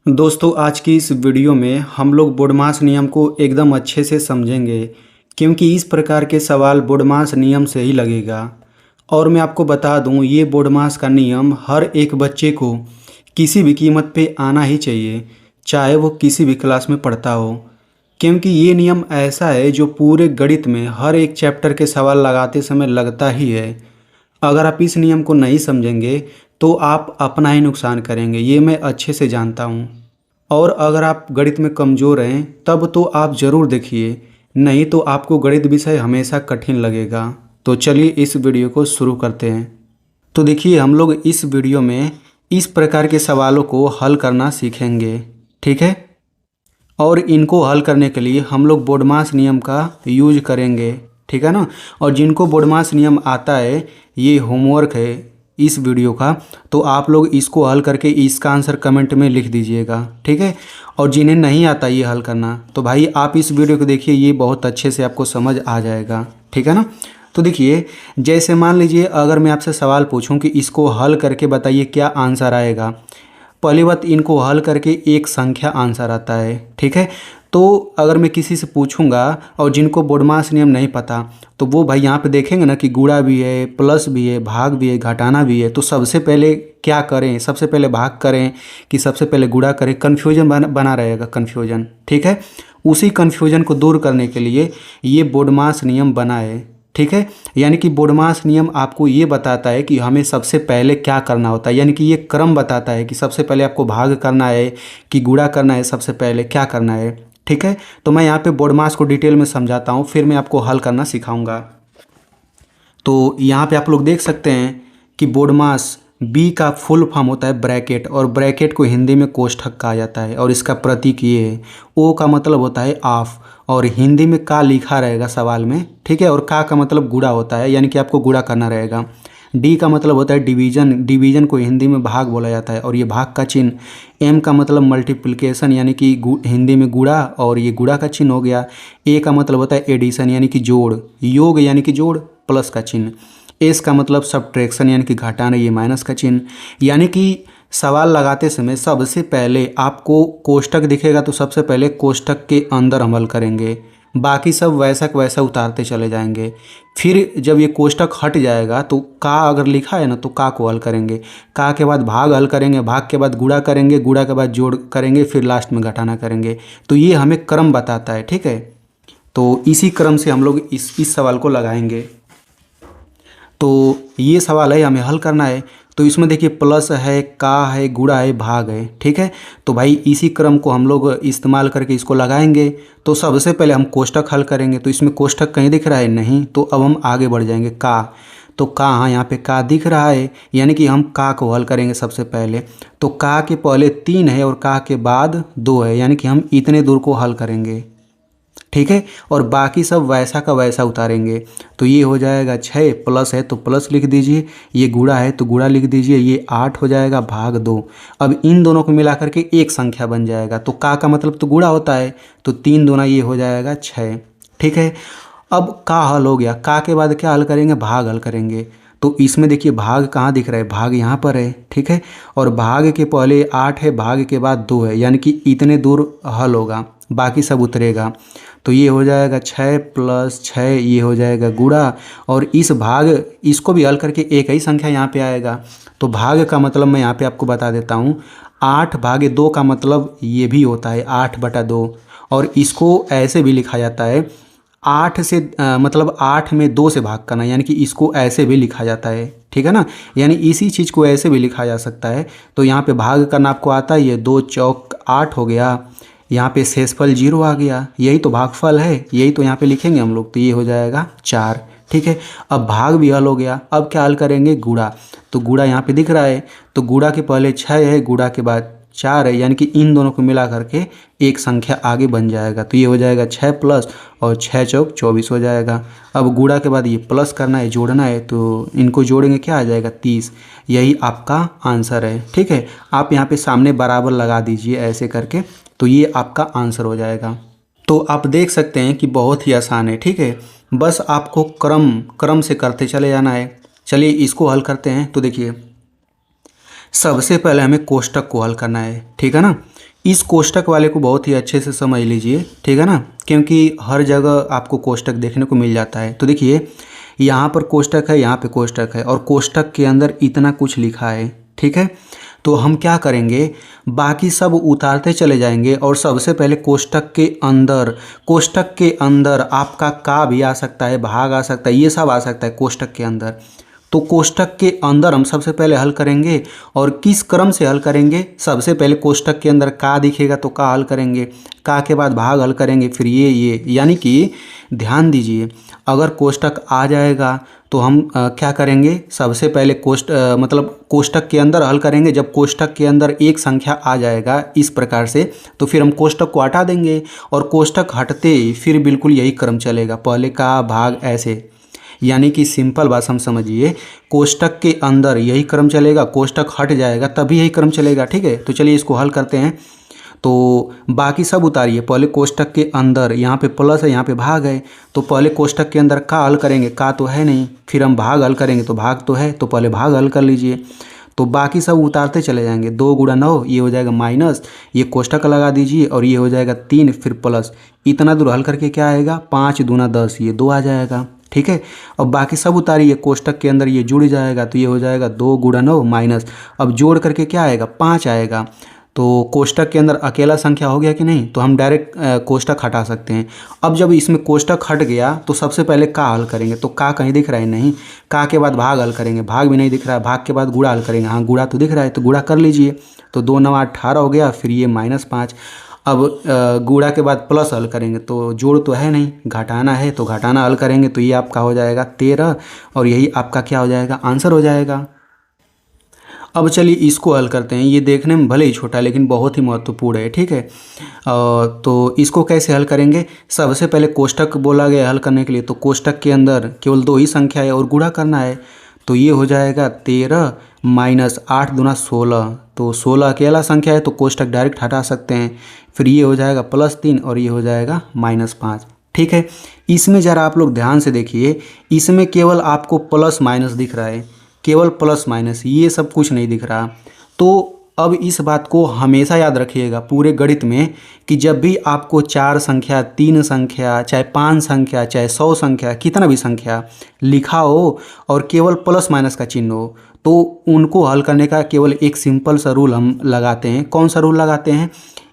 दोस्तों आज की इस वीडियो में हम लोग बोडमास नियम को एकदम अच्छे से समझेंगे क्योंकि इस प्रकार के सवाल बोडमास नियम से ही लगेगा। और मैं आपको बता दूं ये बोडमास का नियम हर एक बच्चे को किसी भी कीमत पे आना ही चाहिए, चाहे वो किसी भी क्लास में पढ़ता हो। क्योंकि ये नियम ऐसा है जो पूरे गणित में हर एक चैप्टर के सवाल लगाते समय लगता ही है। अगर आप इस नियम को नहीं समझेंगे तो आप अपना ही नुकसान करेंगे, ये मैं अच्छे से जानता हूँ। और अगर आप गणित में कमज़ोर हैं तब तो आप ज़रूर देखिए, नहीं तो आपको गणित विषय हमेशा कठिन लगेगा। तो चलिए इस वीडियो को शुरू करते हैं। तो देखिए हम लोग इस वीडियो में इस प्रकार के सवालों को हल करना सीखेंगे, ठीक है। और इनको हल करने के लिए हम लोग बोडमास नियम का यूज करेंगे, ठीक है ना। और जिनको बोडमास नियम आता है, ये होमवर्क है इस वीडियो का, तो आप लोग इसको हल करके इसका आंसर कमेंट में लिख दीजिएगा, ठीक है। और जिन्हें नहीं आता ये हल करना तो भाई आप इस वीडियो को देखिए, ये बहुत अच्छे से आपको समझ आ जाएगा, ठीक है ना। तो देखिए जैसे मान लीजिए अगर मैं आपसे सवाल पूछूं कि इसको हल करके बताइए क्या आंसर आएगा। पहली बात, इनको हल करके एक संख्या आंसर आता है, ठीक है। तो अगर मैं किसी से पूछूंगा और जिनको बोडमास नियम नहीं पता तो वो भाई यहाँ पे देखेंगे ना कि गुणा भी है, प्लस भी है, भाग भी है, घटाना भी है। तो सबसे पहले क्या करें, सबसे पहले भाग करें कि सबसे पहले गुणा करें, कन्फ्यूजन बना रहेगा, कन्फ्यूजन, ठीक है। उसी कन्फ्यूजन को दूर करने के लिए ये बोडमास नियम बना है, ठीक है। यानी कि बोडमास नियम आपको ये बताता है कि हमें सबसे पहले क्या करना होता है, यानी कि ये क्रम बताता है कि सबसे पहले आपको भाग करना है कि गुणा करना है, सबसे पहले क्या करना है, ठीक है। तो मैं यहाँ पे बोडमास को डिटेल में समझाता हूँ, फिर मैं आपको हल करना सिखाऊंगा। तो यहाँ पे आप लोग देख सकते हैं कि बोडमास बी का फुल फॉर्म होता है ब्रैकेट, और ब्रैकेट को हिंदी में कोष्ठक कहा जाता है। और इसका प्रतीक ये है, ओ का मतलब होता है ऑफ, और हिंदी में का लिखा रहेगा सवाल में, ठीक है। और का मतलब गुणा होता है, यानी कि आपको गुणा करना रहेगा। डी का मतलब होता है डिवीजन, डिवीजन को हिंदी में भाग बोला जाता है, और ये भाग का चिन्ह। एम का मतलब मल्टीप्लिकेशन, यानी कि हिंदी में गुणा, और ये गुणा का चिन्ह हो गया। ए का मतलब होता है एडिशन, यानी कि जोड़, योग यानी कि जोड़, प्लस का चिन्ह। एस का मतलब सब्ट्रैक्शन, यानी कि घटाना, ये माइनस का चिन्ह। यानी कि सवाल लगाते समय सबसे पहले आपको कोष्ठक दिखेगा तो सबसे पहले कोष्ठक के अंदर अमल करेंगे, बाकी सब वैसा का वैसा उतारते चले जाएंगे। फिर जब ये कोष्ठक हट जाएगा तो का अगर लिखा है ना तो का को हल करेंगे, का के बाद भाग हल करेंगे, भाग के बाद गुणा करेंगे, गुणा के बाद जोड़ करेंगे, फिर लास्ट में घटाना करेंगे। तो ये हमें क्रम बताता है, ठीक है। तो इसी क्रम से हम लोग इस सवाल को लगाएंगे। तो ये सवाल है, हमें हल करना है। तो इसमें देखिए प्लस है, का है, गुणा है, भाग है, ठीक है। तो भाई इसी क्रम को हम लोग इस्तेमाल करके इसको लगाएंगे। तो सबसे पहले हम कोष्ठक हल करेंगे। तो इसमें कोष्ठक कहीं दिख रहा है नहीं, तो अब हम आगे बढ़ जाएंगे। का, तो का, हाँ यहाँ पे का दिख रहा है, यानी कि हम का को हल करेंगे सबसे पहले। तो का के पहले 3 है और का के बाद 2 है, यानी कि हम इतने दूर को हल करेंगे, ठीक है। और बाकी सब वैसा का वैसा उतारेंगे। तो ये हो जाएगा 6, प्लस है तो प्लस लिख दीजिए, ये गुणा है तो गुणा लिख दीजिए, ये 8 हो जाएगा, भाग 2। अब इन दोनों को मिला करके एक संख्या बन जाएगा। तो का मतलब तो गुणा होता है, तो 3 दूना ये हो जाएगा 6, ठीक है। अब का हल हो गया, का के बाद क्या हल करेंगे, भाग हल करेंगे। तो इसमें देखिए भाग कहाँ दिख रहा है, भाग यहाँ पर है, ठीक है। और भाग के पहले 8 है, भाग के बाद 2 है, यानी कि इतने दूर हल होगा, बाकी सब उतरेगा। तो ये हो जाएगा 6 प्लस 6, ये हो जाएगा गुणा। और इस भाग इसको भी हल करके एक ही संख्या यहाँ पे आएगा। तो भाग का मतलब मैं यहाँ पे आपको बता देता हूँ, 8 भागे 2 का मतलब ये भी होता है 8/2। और इसको ऐसे भी लिखा जाता है 8 से मतलब 8 में 2 से भाग करना, यानी कि इसको ऐसे भी लिखा जाता है, ठीक है ना। यानी इसी चीज़ को ऐसे भी लिखा जा सकता है। तो यहाँ पे भाग करना आपको आता है, ये 2 चौक 8 हो गया, यहाँ पे शेषफल 0 आ गया, यही तो भागफल है, यही तो यहाँ पे लिखेंगे हम लोग। तो ये हो जाएगा 4, ठीक है। अब भाग भी हल हो गया, अब क्या हल करेंगे, गुणा। तो गुणा यहाँ पे दिख रहा है, तो गुणा के पहले 6 है, गुणा के बाद 4 है, यानी कि इन दोनों को मिला करके एक संख्या आगे बन जाएगा। तो ये हो जाएगा 6 प्लस, और 6 चौक 24 हो जाएगा। अब गुणा के बाद ये प्लस करना है, जोड़ना है, तो इनको जोड़ेंगे क्या आ जाएगा 30। यही आपका आंसर है, ठीक है। आप यहाँ पे सामने बराबर लगा दीजिए ऐसे करके, तो ये आपका आंसर हो जाएगा। तो आप देख सकते हैं कि बहुत ही आसान है, ठीक है। बस आपको क्रम से करते चले जाना है। चलिए इसको हल करते हैं। तो देखिए सबसे पहले हमें कोष्ठक को हल करना है, ठीक है ना। इस कोष्टक वाले को बहुत ही अच्छे से समझ लीजिए, ठीक है ना, क्योंकि हर जगह आपको कोष्टक देखने को मिल जाता है। तो देखिए यहाँ पर कोष्टक है, यहाँ पे कोष्टक है और कोष्टक के अंदर इतना कुछ लिखा है, ठीक है। तो हम क्या करेंगे, बाकी सब उतारते चले जाएंगे और सबसे पहले कोष्टक के अंदर आपका का भी आ सकता है, भाग आ सकता है, ये सब आ सकता है कोष्टक के अंदर। तो कोष्टक के अंदर हम सबसे पहले हल करेंगे और किस क्रम से हल करेंगे, सबसे पहले कोष्टक के अंदर का दिखेगा तो का हल करेंगे, का के बाद भाग हल करेंगे, फिर ये यानी कि ध्यान दीजिए, अगर कोष्टक आ जाएगा तो हम क्या करेंगे, सबसे पहले कोष्टक के अंदर हल करेंगे। जब कोष्टक के अंदर एक संख्या आ जाएगा इस प्रकार से, तो फिर हम कोष्टक को हटा देंगे और कोष्टक हटते ही फिर बिल्कुल यही क्रम चलेगा, पहले का भाग ऐसे। यानी कि सिंपल बात हम समझिए, कोष्टक के अंदर यही क्रम चलेगा, कोष्टक हट जाएगा तभी यही क्रम चलेगा, ठीक है। तो चलिए इसको हल करते हैं। तो बाकी सब उतारिए, पहले कोष्टक के अंदर यहाँ पे प्लस है, यहाँ पे भाग है, तो पहले कोष्टक के अंदर का हल करेंगे, का तो है नहीं, फिर हम भाग हल करेंगे तो भाग तो है, तो पहले भाग हल कर लीजिए। तो बाकी सब उतारते चले जाएंगे, 2 गुणा 9 ये हो जाएगा माइनस, ये कोष्टक लगा दीजिए और ये हो जाएगा 3 फिर प्लस, इतना दूर हल करके क्या आएगा, 5 दूना 10 ये 2 आ जाएगा, ठीक है। अब बाकी सब उतारिए, कोष्टक के अंदर ये जुड़ जाएगा तो ये हो जाएगा 2 गुणा 9 माइनस, अब जोड़ करके क्या आएगा, 5 आएगा। तो कोष्टक के अंदर अकेला संख्या हो गया कि नहीं, तो हम डायरेक्ट कोष्टक हटा सकते हैं। अब जब इसमें कोष्टक हट गया तो सबसे पहले का हल करेंगे, तो का कहीं दिख रहा है नहीं, का के बाद भाग हल करेंगे, भाग भी नहीं दिख रहा है, भाग के बाद गुणा हल करेंगे, हाँ गुणा तो दिख रहा है तो गुणा कर लीजिए। तो 2 9 18 हो गया, फिर ये -5। अब गुणा के बाद प्लस हल करेंगे, तो जोड़ तो है नहीं, घटाना है, तो घटाना हल करेंगे तो ये आपका हो जाएगा 13 और यही आपका क्या हो जाएगा, आंसर हो जाएगा। अब चलिए इसको हल करते हैं, ये देखने में भले ही छोटा लेकिन बहुत ही महत्वपूर्ण है, ठीक है। तो इसको कैसे हल करेंगे, सबसे पहले कोष्टक बोला गया हल करने के लिए, तो कोष्टक के अंदर केवल 2 ही संख्या है और गुणा करना है, तो ये हो जाएगा 13 माइनस 8 दूना 16, तो 16 अकेला संख्या है तो कोष्टक डायरेक्ट हटा सकते हैं, फिर ये हो जाएगा +3 और ये हो जाएगा -5, ठीक है। इसमें ज़रा आप लोग ध्यान से देखिए, इसमें केवल आपको प्लस माइनस दिख रहा है, केवल प्लस माइनस, ये सब कुछ नहीं दिख रहा। तो अब इस बात को हमेशा याद रखिएगा पूरे गणित में कि जब भी आपको 4 संख्या, 3 संख्या, चाहे 5 संख्या, चाहे 100 संख्या, कितना भी संख्या लिखा हो और केवल प्लस माइनस का चिन्ह हो, तो उनको हल करने का केवल एक सिंपल सा रूल हम लगाते हैं। कौन सा रूल लगाते हैं,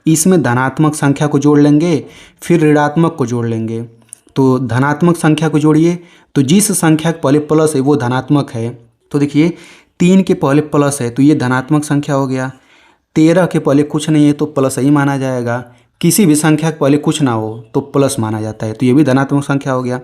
इसमें धनात्मक संख्या को जोड़ लेंगे, फिर ऋणात्मक को जोड़ लेंगे। तो धनात्मक संख्या को जोड़िए, तो जिस संख्या के पहले प्लस है वो धनात्मक है, तो देखिए 3 के पहले प्लस है तो ये धनात्मक संख्या हो गया, 13 के पहले कुछ नहीं है तो प्लस ही माना जाएगा, किसी भी संख्या के पहले कुछ ना हो तो प्लस माना जाता है, तो ये भी धनात्मक संख्या हो गया।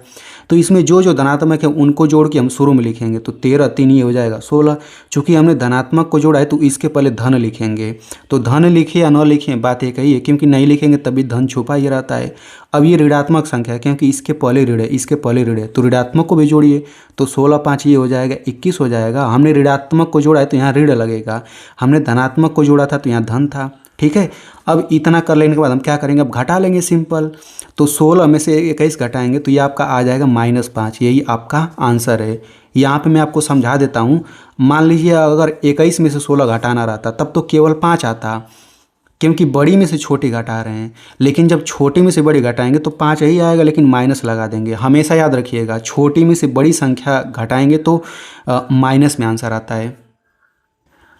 तो इसमें जो जो धनात्मक है उनको जोड़ के हम शुरू में लिखेंगे, तो 13 3 ये हो जाएगा 16। चूँकि हमने धनात्मक को जोड़ा है तो इसके पहले धन लिखेंगे, तो धन लिखे या न लिखें बात एक ही है, क्योंकि नहीं लिखेंगे तभी धन छुपा ही रहता है। अब ये ऋणात्मक संख्या है क्योंकि इसके पहले ऋण है, इसके पहले ऋण है, तो ऋणात्मक को भी जोड़िए, तो 16 5 ये हो जाएगा 21 हो जाएगा। हमने ऋणात्मक को जोड़ा है तो यहाँ ऋण लगेगा, हमने धनात्मक को जोड़ा था तो यहाँ धन था, ठीक है। अब इतना कर लेने के बाद हम क्या करेंगे, अब घटा लेंगे सिंपल, तो 16 में से 21 घटाएंगे तो ये आपका आ जाएगा -5, यही आपका आंसर है। यहाँ पे मैं आपको समझा देता हूँ, मान लीजिए अगर 21 में से 16 घटाना रहता तब तो केवल 5 आता, क्योंकि बड़ी में से छोटी घटा रहे हैं, लेकिन जब छोटी में से बड़ी घटाएंगे तो 5 ही आएगा, लेकिन माइनस लगा देंगे। हमेशा याद रखिएगा, छोटी में से बड़ी संख्या घटाएंगे तो माइनस में आंसर आता है।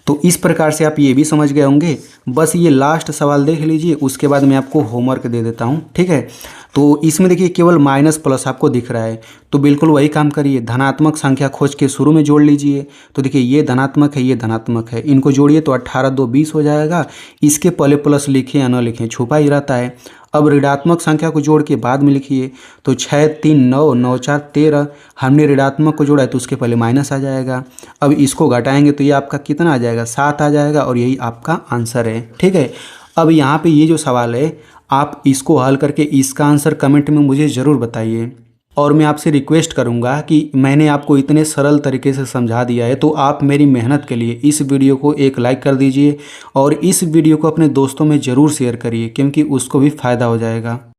तो इस प्रकार से आप ये भी समझ गए होंगे। बस ये लास्ट सवाल देख लीजिए, उसके बाद मैं आपको होमवर्क दे देता हूँ, ठीक है। तो इसमें देखिए केवल माइनस प्लस आपको दिख रहा है, तो बिल्कुल वही काम करिए, धनात्मक संख्या खोज के शुरू में जोड़ लीजिए। तो देखिए ये धनात्मक है, ये धनात्मक है, इनको जोड़िए तो 18 2 20 हो जाएगा। इसके पहले प्लस लिखें या न लिखें छुपा ही रहता है। अब ऋणात्मक संख्या को जोड़ के बाद में लिखिए, तो 6 3 9 9 4 13, हमने ऋणात्मक को जोड़ा है तो उसके पहले माइनस आ जाएगा। अब इसको घटाएंगे तो ये आपका कितना आ जाएगा, 7 आ जाएगा, और यही आपका आंसर है, ठीक है। अब यहाँ पे ये जो सवाल है आप इसको हल करके इसका आंसर कमेंट में मुझे ज़रूर बताइए। और मैं आपसे रिक्वेस्ट करूंगा कि मैंने आपको इतने सरल तरीके से समझा दिया है तो आप मेरी मेहनत के लिए इस वीडियो को एक लाइक कर दीजिए और इस वीडियो को अपने दोस्तों में ज़रूर शेयर करिए, क्योंकि उसको भी फ़ायदा हो जाएगा।